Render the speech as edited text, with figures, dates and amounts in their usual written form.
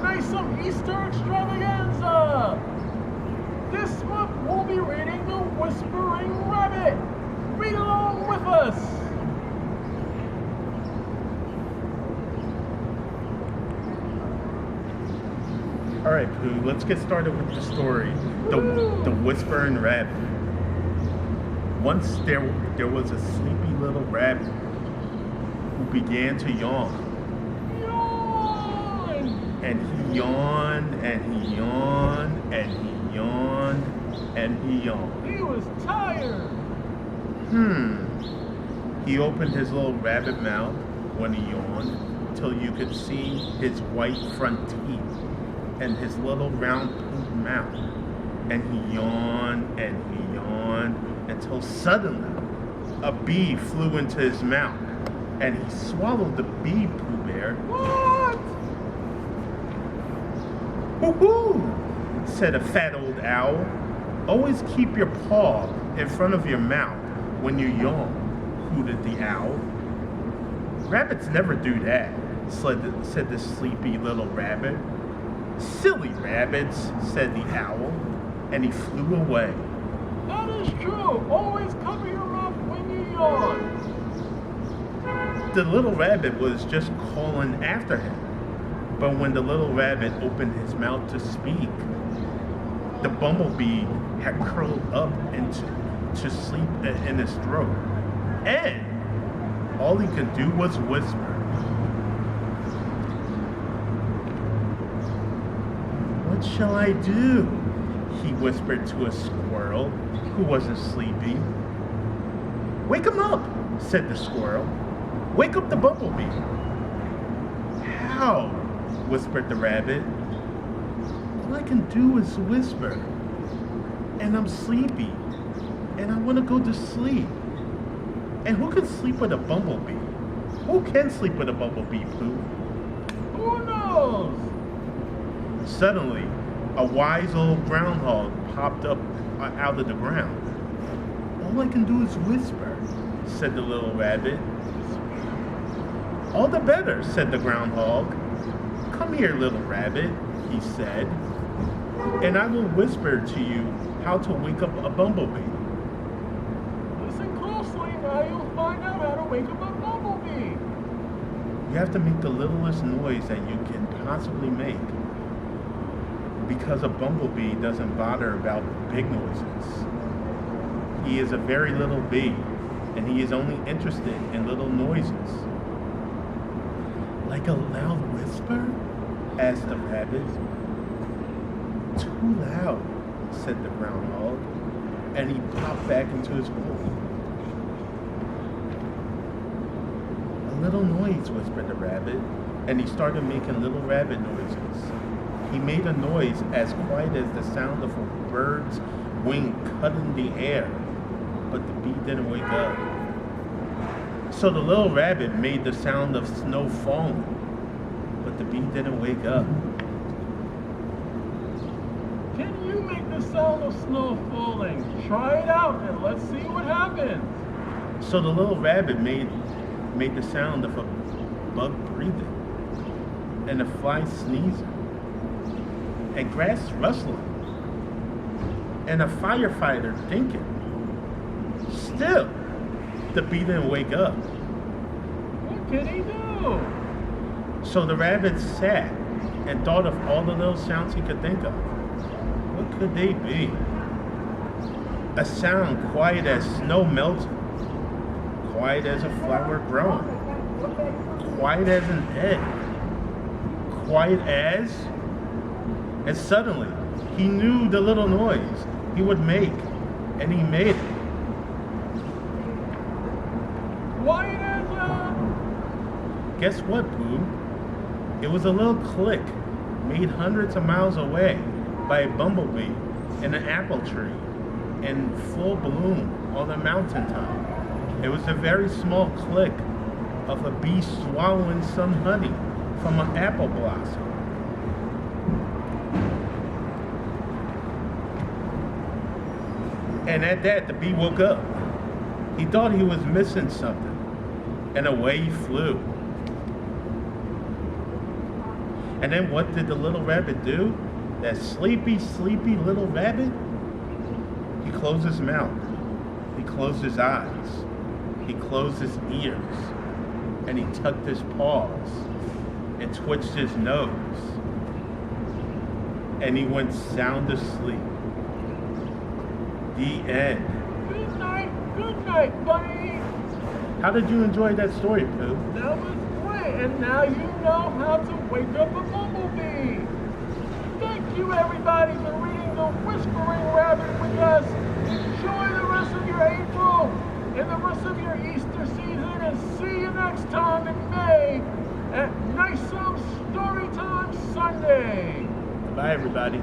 NYSoM Easter Extravaganza! This month we'll be reading The Whispering Rabbit. Read along with us! Alright, Pooh, let's get started with the story. The Whispering Rabbit. Once there was a sleepy little rabbit who began to yawn. And he yawned, and he yawned, and he yawned, and he yawned. He was tired. He opened his little rabbit mouth when he yawned till you could see his white front teeth and his little round pink mouth. And he yawned, and he yawned, until suddenly a bee flew into his mouth, and he swallowed the bee, Pooh Bear. What? Woohoo! Said a fat old owl. Always keep your paw in front of your mouth when you yawn, hooted the owl. Rabbits never do that, said the sleepy little rabbit. Silly rabbits, said the owl, and he flew away. That is true. Always cover your mouth when you yawn. The little rabbit was just calling after him. But when the little rabbit opened his mouth to speak, the bumblebee had curled up to sleep in his throat. And all he could do was whisper. What shall I do? He whispered to a squirrel who wasn't sleepy. Wake him up, said the squirrel. Wake up the bumblebee. How? Whispered the rabbit. All I can do is whisper. And I'm sleepy. And I want to go to sleep. And who can sleep with a bumblebee? Who can sleep with a bumblebee, Pooh? Who knows? Suddenly, a wise old groundhog popped up out of the ground. All I can do is whisper, said the little rabbit. All the better, said the groundhog. Come here, little rabbit, he said, and I will whisper to you how to wake up a bumblebee. Listen closely, now you'll find out how to wake up a bumblebee. You have to make the littlest noise that you can possibly make, because a bumblebee doesn't bother about big noises. He is a very little bee, and he is only interested in little noises. Like a loud whisper? Asked the rabbit. Too loud, said the groundhog, and he popped back into his hole. A little noise, whispered the rabbit, and he started making little rabbit noises. He made a noise as quiet as the sound of a bird's wing cutting the air, but the bee didn't wake up. So the little rabbit made the sound of snow falling, but the bee didn't wake up. Can you make the sound of snow falling? Try it out and let's see what happens. So the little rabbit made the sound of a bug breathing, and a fly sneezing, and grass rustling, and a firefighter thinking. Still, the bee didn't wake up. What could he do? So the rabbit sat and thought of all the little sounds he could think of. What could they be? A sound quiet as snow melting, quiet as a flower growing, quiet as an egg, quiet as... And suddenly, he knew the little noise he would make, and he made it. Quiet as a... Guess what, Pooh? It was a little click made hundreds of miles away by a bumblebee in an apple tree in full bloom on a mountaintop. It was a very small click of a bee swallowing some honey from an apple blossom. And at that, the bee woke up. He thought he was missing something, and away he flew. And then what did the little rabbit do? That sleepy, sleepy little rabbit? He closed his mouth. He closed his eyes. He closed his ears. And he tucked his paws and twitched his nose. And he went sound asleep. The end. Good night, buddy. How did you enjoy that story, Pooh? That was great, and now you know how to wake up a bumblebee. Thank you, everybody, for reading The Whispering Rabbit with us. Enjoy the rest of your April and the rest of your Easter season, and see you next time in May at NYSoM Storytime Sunday. Bye, everybody.